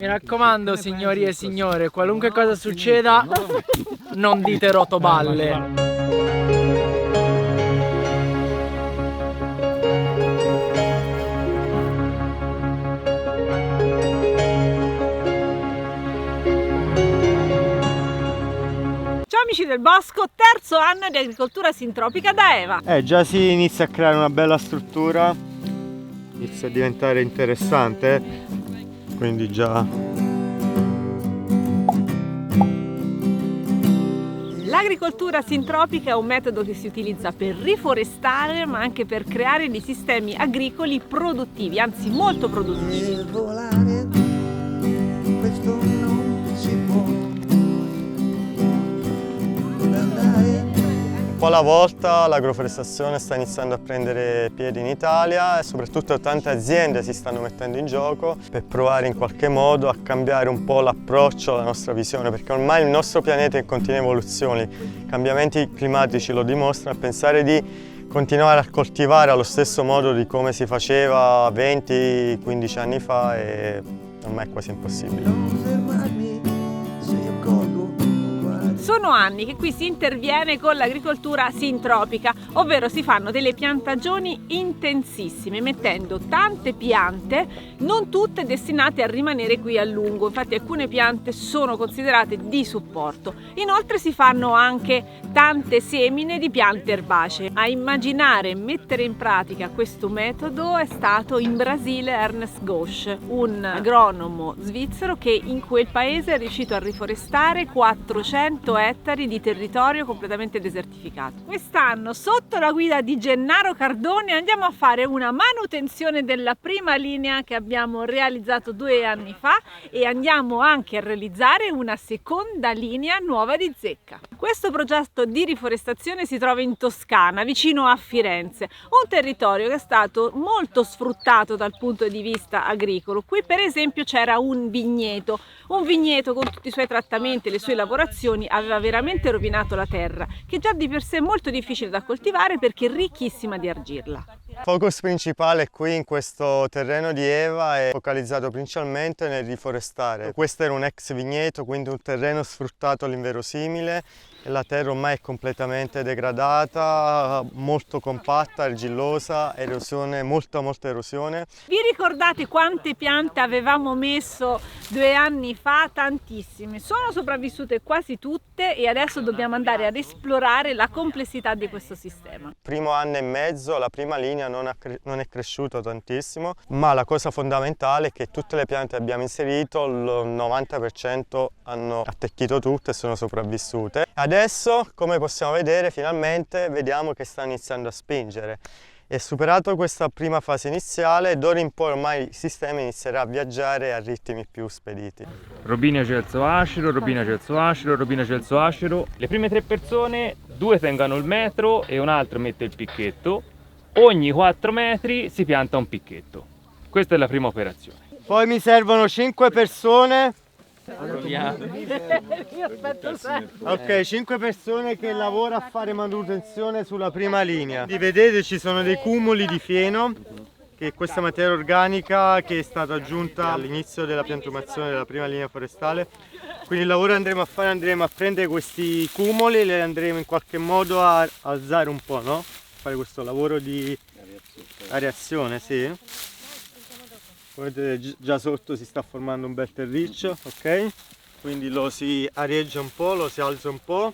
Mi raccomando, signori e signore, qualunque cosa succeda, non dite rotoballe. Ciao amici del bosco, terzo anno di agricoltura sintropica da Eva. Già si inizia a creare una bella struttura, inizia a diventare interessante, quindi già... L'agricoltura sintropica è un metodo che si utilizza per riforestare, ma anche per creare dei sistemi agricoli produttivi, anzi molto produttivi. Un po' alla volta l'agroforestazione sta iniziando a prendere piede in Italia e soprattutto tante aziende si stanno mettendo in gioco per provare in qualche modo a cambiare un po' l'approccio alla nostra visione, perché ormai il nostro pianeta è in continua evoluzione, i cambiamenti climatici lo dimostrano, e pensare di continuare a coltivare allo stesso modo di come si faceva 20-15 anni fa è ormai quasi impossibile. Sono anni che qui si interviene con l'agricoltura sintropica, ovvero si fanno delle piantagioni intensissime, mettendo tante piante, non tutte destinate a rimanere qui a lungo, infatti alcune piante sono considerate di supporto. Inoltre si fanno anche tante semine di piante erbacee. A immaginare e mettere in pratica questo metodo è stato in Brasile Ernest Gauch, un agronomo svizzero che in quel paese è riuscito a riforestare 400 ettari di territorio completamente desertificato. Quest'anno, sotto la guida di Gennaro Cardone, andiamo a fare una manutenzione della prima linea che abbiamo realizzato 2 anni fa e andiamo anche a realizzare una seconda linea nuova di zecca. Questo progetto di riforestazione si trova in Toscana, vicino a Firenze, un territorio che è stato molto sfruttato dal punto di vista agricolo. Qui per esempio c'era un vigneto con tutti i suoi trattamenti e le sue lavorazioni aveva veramente rovinato la terra, che già di per sé è molto difficile da coltivare perché è ricchissima di argilla. Il focus principale qui in questo terreno di Eva è focalizzato principalmente nel riforestare. Questo era un ex vigneto, quindi un terreno sfruttato all'inverosimile e la terra ormai è completamente degradata, molto compatta, argillosa, erosione, molta erosione. Vi ricordate quante piante avevamo messo 2 anni fa? Tantissime. Sono sopravvissute quasi tutte e adesso dobbiamo andare ad esplorare la complessità di questo sistema. Primo anno e mezzo la prima linea non è cresciuta tantissimo, ma la cosa fondamentale è che tutte le piante che abbiamo inserito, il 90% hanno attecchito tutte e sono sopravvissute. Adesso, come possiamo vedere, finalmente vediamo che sta iniziando a spingere. È superato questa prima fase iniziale e d'ora in poi ormai il sistema inizierà a viaggiare a ritmi più spediti. Robina gelso acero, robina gelso acero, robina gelso acero. Le prime 3 persone, 2 tengano il metro e un altro mette il picchetto. Ogni 4 metri si pianta un picchetto. Questa è la prima operazione. Poi mi servono 5 persone. Ok, 5 persone che lavorano a fare manutenzione sulla prima linea. Vedete, ci sono dei cumuli di fieno, che è questa materia organica che è stata aggiunta all'inizio della piantumazione della prima linea forestale. Quindi il lavoro che andremo a fare, andremo a prendere questi cumuli e li andremo in qualche modo a alzare un po', no? Fare questo lavoro di areazione, sì. Come vedete già sotto si sta formando un bel terriccio, ok? Quindi lo si areggia un po', lo si alza un po'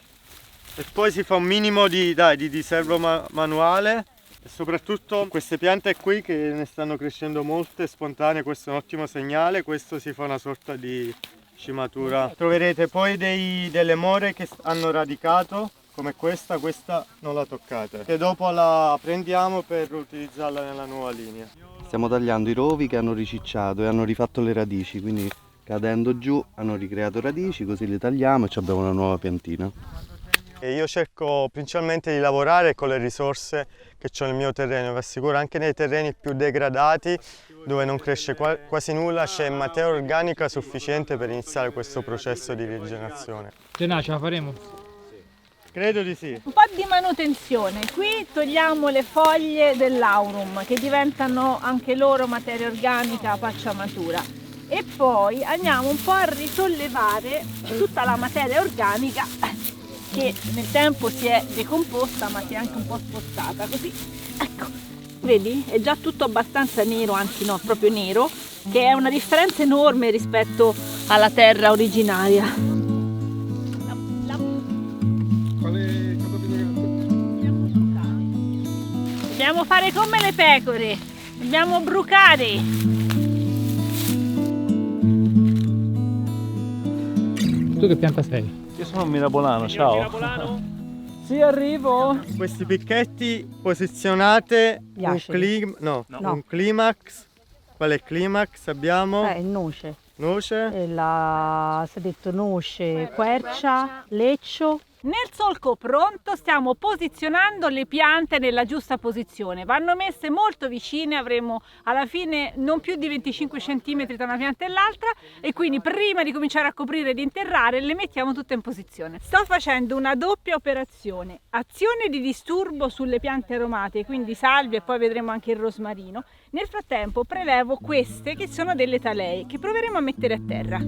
e poi si fa un minimo di servo manuale e soprattutto queste piante qui che ne stanno crescendo molte spontanee, questo è un ottimo segnale, questo si fa una sorta di scimatura. Troverete poi delle more che hanno radicato come questa non la toccate, che dopo la prendiamo per utilizzarla nella nuova linea. Stiamo tagliando i rovi che hanno ricicciato e hanno rifatto le radici, quindi cadendo giù hanno ricreato radici, così le tagliamo e abbiamo una nuova piantina. E io cerco principalmente di lavorare con le risorse che ho nel mio terreno, vi assicuro anche nei terreni più degradati dove non cresce quasi nulla c'è materia organica sufficiente per iniziare questo processo di rigenerazione. Gennaro, ce la faremo? Credo di sì. Un po' di manutenzione. Qui togliamo le foglie dell'aurum che diventano anche loro materia organica a pacciamatura. e poi andiamo un po' a risollevare tutta la materia organica che nel tempo si è decomposta ma si è anche un po' spostata, così, ecco, vedi? È già tutto abbastanza nero, anzi no, proprio nero, che è una differenza enorme rispetto alla terra originaria. Dobbiamo fare come le pecore, dobbiamo brucare. Tu che pianta sei? Io sono un mirabolano, ciao. Mirabolano? Sì, arrivo. Questi picchetti posizionate Gli un, aceri. no, No. un climax. Qual è il climax? Abbiamo Il noce, noce, si è detto noce, quercia, leccio. Nel solco pronto stiamo posizionando le piante nella giusta posizione, vanno messe molto vicine, avremo alla fine non più di 25 cm tra una pianta e l'altra e quindi prima di cominciare a coprire e di interrare le mettiamo tutte in posizione. Sto facendo una doppia operazione, azione di disturbo sulle piante aromatiche, quindi salvia e poi vedremo anche il rosmarino. Nel frattempo prelevo queste che sono delle talee che proveremo a mettere a terra.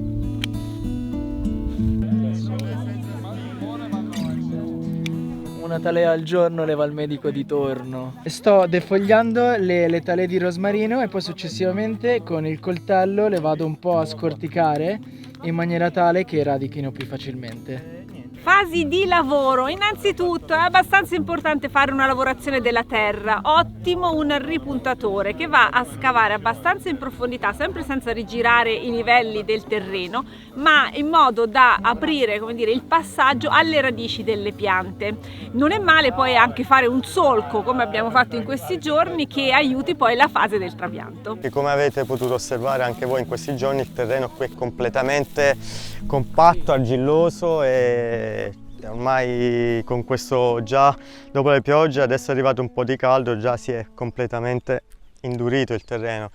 Una talea al giorno le va al medico di torno. Sto defogliando le talee di rosmarino e poi successivamente con il coltello le vado un po' a scorticare in maniera tale che radichino più facilmente. Fasi di lavoro. Innanzitutto è abbastanza importante fare una lavorazione della terra, ottimo un ripuntatore che va a scavare abbastanza in profondità, sempre senza rigirare i livelli del terreno, ma in modo da aprire, come dire, il passaggio alle radici delle piante. Non è male poi anche fare un solco, come abbiamo fatto in questi giorni, che aiuti poi la fase del trapianto. E come avete potuto osservare anche voi in questi giorni, il terreno qui è completamente compatto, argilloso e ormai con questo, già dopo le piogge, adesso è arrivato un po' di caldo, già si è completamente indurito il terreno.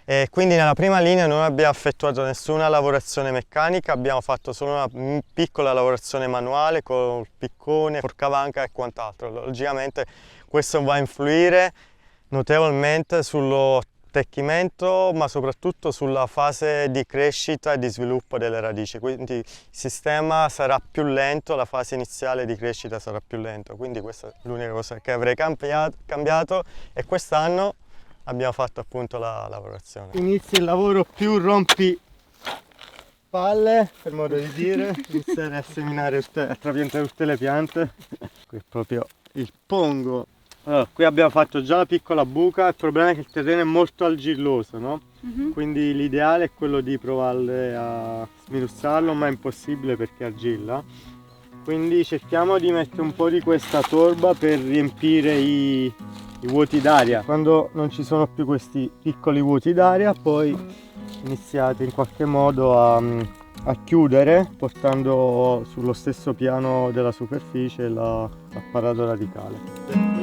E quindi nella prima linea non abbiamo effettuato nessuna lavorazione meccanica, abbiamo fatto solo una piccola lavorazione manuale con piccone, porcavanca e quant'altro. Logicamente questo va a influire notevolmente sullo attecchimento, ma soprattutto sulla fase di crescita e di sviluppo delle radici, quindi il sistema sarà più lento, la fase iniziale di crescita sarà più lento, quindi questa è l'unica cosa che avrei cambiato e quest'anno abbiamo fatto appunto la lavorazione. Inizia il lavoro più rompi palle, per modo di dire, iniziare a seminare, a trapiantare tutte le piante. Qui è proprio il pongo. Allora, qui abbiamo fatto già la piccola buca, il problema è che il terreno è molto argilloso, no? Quindi l'ideale è quello di provare a sminuzzarlo, ma è impossibile perché è argilla. Quindi cerchiamo di mettere un po' di questa torba per riempire i vuoti d'aria. Quando non ci sono più questi piccoli vuoti d'aria, poi iniziate in qualche modo a chiudere, portando sullo stesso piano della superficie l'apparato radicale.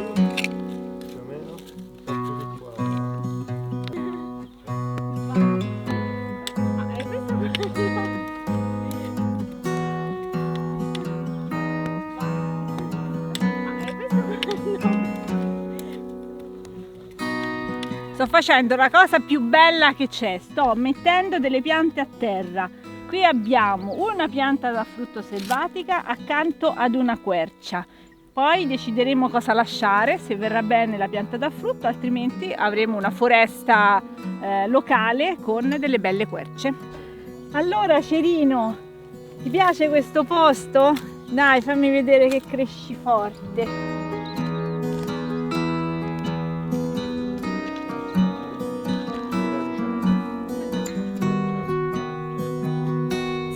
Sto facendo la cosa più bella che c'è, sto mettendo delle piante a terra. Qui abbiamo una pianta da frutto selvatica accanto ad una quercia. Poi decideremo cosa lasciare, se verrà bene la pianta da frutto, altrimenti avremo una foresta locale con delle belle querce. Allora Cerino, ti piace questo posto? Dai, fammi vedere che cresci forte.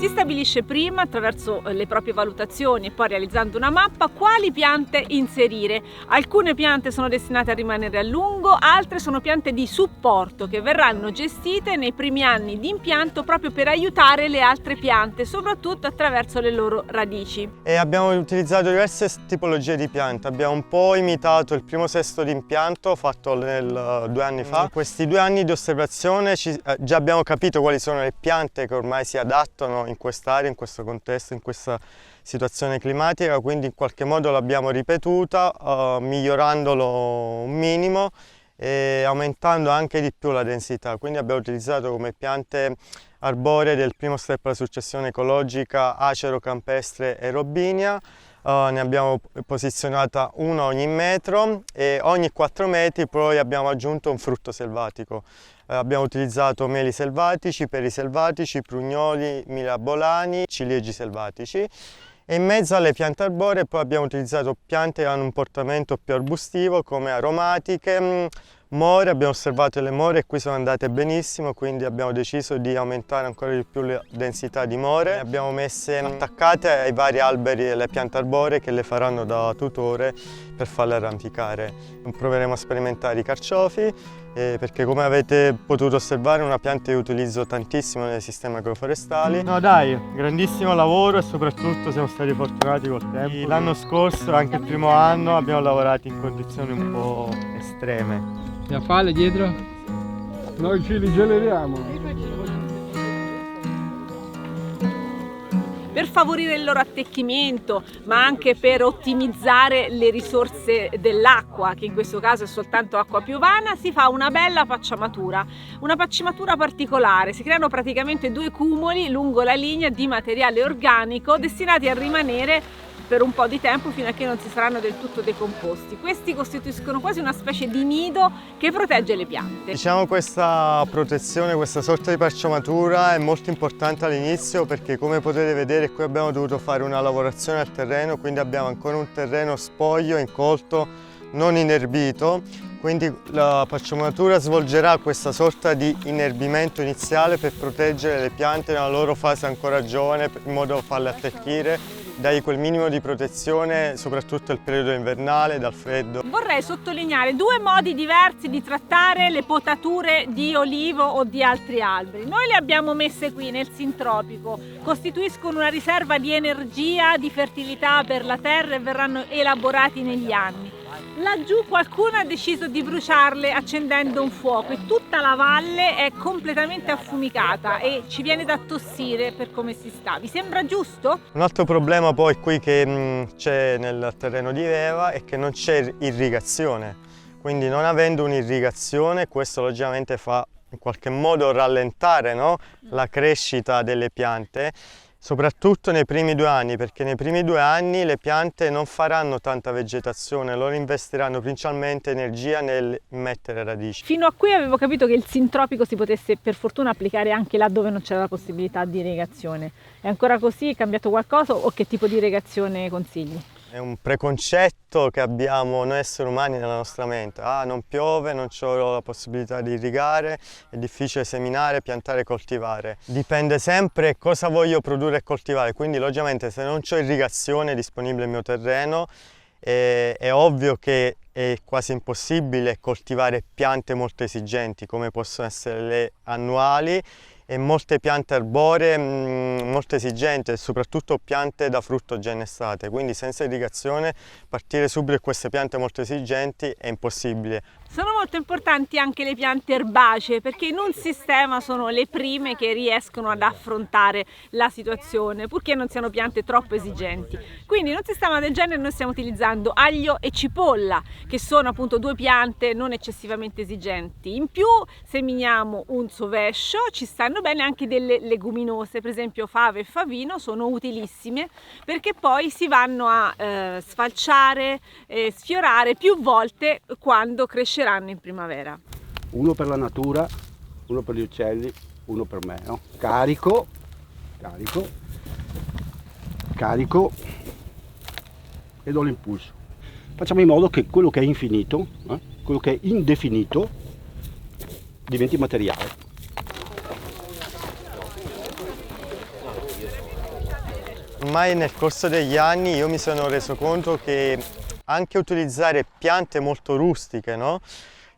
Si stabilisce prima, attraverso le proprie valutazioni e poi realizzando una mappa, quali piante inserire. Alcune piante sono destinate a rimanere a lungo, altre sono piante di supporto che verranno gestite nei primi anni di impianto proprio per aiutare le altre piante, soprattutto attraverso le loro radici. E abbiamo utilizzato diverse tipologie di piante, abbiamo un po' imitato il primo sesto di impianto fatto 2 anni fa. In questi 2 anni di osservazione già abbiamo capito quali sono le piante che ormai si adattano in quest'area, in questo contesto, in questa situazione climatica, quindi in qualche modo l'abbiamo ripetuta, migliorandolo un minimo e aumentando anche di più la densità. Quindi abbiamo utilizzato come piante arboree del primo step alla successione ecologica acero campestre e robinia. Ne abbiamo posizionata una ogni metro e ogni 4 metri poi abbiamo aggiunto un frutto selvatico. Abbiamo utilizzato meli selvatici, peri selvatici, prugnoli, mirabolani, ciliegi selvatici. E in mezzo alle piante arboree poi abbiamo utilizzato piante che hanno un portamento più arbustivo come aromatiche, more, abbiamo osservato le more e qui sono andate benissimo, quindi abbiamo deciso di aumentare ancora di più la densità di more. Le abbiamo messe attaccate ai vari alberi e le piante arboree che le faranno da tutore per farle arrampicare. Proveremo a sperimentare i carciofi perché, come avete potuto osservare, è una pianta che utilizzo tantissimo nei sistemi agroforestali. No dai, grandissimo lavoro e soprattutto siamo stati fortunati col tempo. L'anno scorso e anche il primo anno abbiamo lavorato in condizioni un po' estreme. La palla dietro? Noi ci rigeneriamo. Per favorire il loro attecchimento, ma anche per ottimizzare le risorse dell'acqua, che in questo caso è soltanto acqua piovana, si fa una bella pacciamatura. Una pacciamatura particolare, si creano praticamente 2 cumuli lungo la linea di materiale organico destinati a rimanere per un po' di tempo fino a che non si saranno del tutto decomposti. Questi costituiscono quasi una specie di nido che protegge le piante. Diciamo questa protezione, questa sorta di pacciamatura è molto importante all'inizio perché, come potete vedere, qui abbiamo dovuto fare una lavorazione al terreno, quindi abbiamo ancora un terreno spoglio, incolto, non inerbito. Quindi la pacciamatura svolgerà questa sorta di inerbimento iniziale per proteggere le piante nella loro fase ancora giovane, in modo da farle attecchire, dai quel minimo di protezione soprattutto nel periodo invernale dal freddo. Vorrei sottolineare 2 modi diversi di trattare le potature di olivo o di altri alberi. Noi le abbiamo messe qui nel sintropico, costituiscono una riserva di energia, di fertilità per la terra e verranno elaborati negli anni. Laggiù qualcuno ha deciso di bruciarle accendendo un fuoco e tutta la valle è completamente affumicata e ci viene da tossire per come si sta. Vi sembra giusto? Un altro problema poi qui che c'è nel terreno di Veva è che non c'è irrigazione, quindi non avendo un'irrigazione questo logicamente fa in qualche modo rallentare, no? La crescita delle piante. Soprattutto nei primi 2 anni, perché nei primi 2 anni le piante non faranno tanta vegetazione, loro investiranno principalmente energia nel mettere radici. Fino a qui avevo capito che il sintropico si potesse per fortuna applicare anche là dove non c'era la possibilità di irrigazione. È ancora così? È cambiato qualcosa o che tipo di irrigazione consigli? È un preconcetto che abbiamo noi esseri umani nella nostra mente. Non piove, non ho la possibilità di irrigare, è difficile seminare, piantare e coltivare. Dipende sempre cosa voglio produrre e coltivare, quindi logicamente se non c'ho irrigazione disponibile nel mio terreno è ovvio che è quasi impossibile coltivare piante molto esigenti come possono essere le annuali e molte piante arboree molto esigenti e soprattutto piante da frutto già in estate, quindi senza irrigazione partire subito da queste piante molto esigenti è impossibile. Sono molto importanti anche le piante erbacee perché in un sistema sono le prime che riescono ad affrontare la situazione, purché non siano piante troppo esigenti. Quindi in un sistema del genere noi stiamo utilizzando aglio e cipolla, che sono appunto 2 piante non eccessivamente esigenti. In più seminiamo un sovescio, ci stanno bene anche delle leguminose, per esempio fave e favino sono utilissime perché poi si vanno a sfalciare, sfiorare più volte quando cresceranno in primavera. Uno per la natura, uno per gli uccelli, uno per me, no? Carico e do l'impulso. Facciamo in modo che quello che è infinito, quello che è indefinito, diventi materiale. Ormai nel corso degli anni io mi sono reso conto che anche utilizzare piante molto rustiche, no?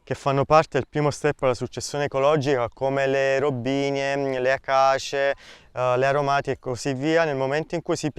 Che fanno parte del primo step della successione ecologica, come le robinie, le acacie, le aromatiche e così via, nel momento in cui si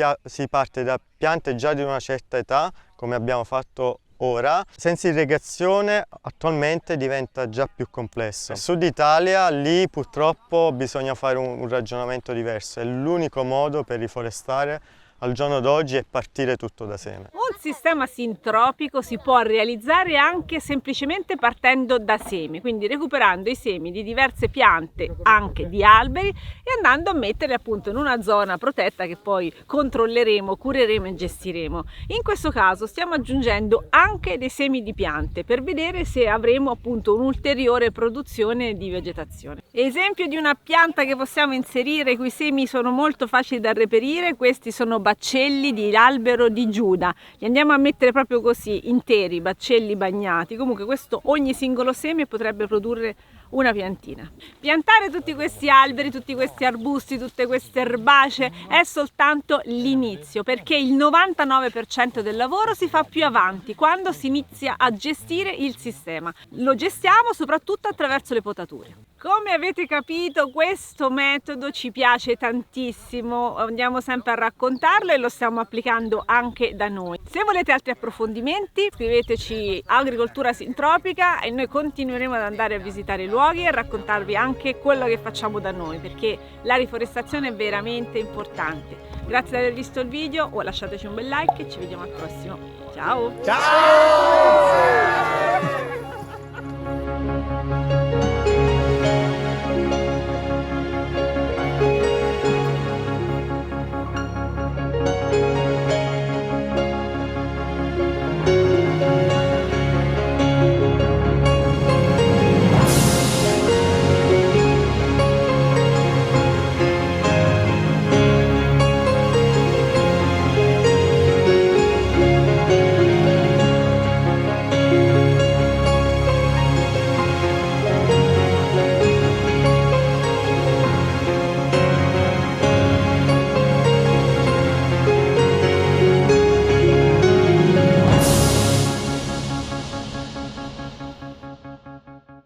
parte da piante già di una certa età, come abbiamo fatto ora, senza irrigazione attualmente diventa già più complesso. Nel Sud Italia lì purtroppo bisogna fare un ragionamento diverso, è l'unico modo per riforestare al giorno d'oggi e partire tutto da seme. Un sistema sintropico si può realizzare anche semplicemente partendo da semi, quindi recuperando i semi di diverse piante, anche di alberi, e andando a metterli appunto in una zona protetta che poi controlleremo, cureremo e gestiremo. In questo caso stiamo aggiungendo anche dei semi di piante per vedere se avremo appunto un'ulteriore produzione di vegetazione. Esempio di una pianta che possiamo inserire, i cui semi sono molto facili da reperire, questi sono baccelli di albero di Giuda. Li andiamo a mettere proprio così, interi, baccelli bagnati. Comunque ogni singolo seme potrebbe produrre una piantina. Piantare tutti questi alberi, tutti questi arbusti, tutte queste erbacee è soltanto l'inizio, perché il 99% del lavoro si fa più avanti, quando si inizia a gestire il sistema. Lo gestiamo soprattutto attraverso le potature. Come avete capito, questo metodo ci piace tantissimo, andiamo sempre a raccontarlo e lo stiamo applicando anche da noi. Se volete altri approfondimenti, scriveteci Agricoltura Sintropica e noi continueremo ad andare a visitare i luoghi e raccontarvi anche quello che facciamo da noi, perché la riforestazione è veramente importante. Grazie di aver visto il video, lasciateci un bel like e ci vediamo al prossimo. Ciao! Ciao!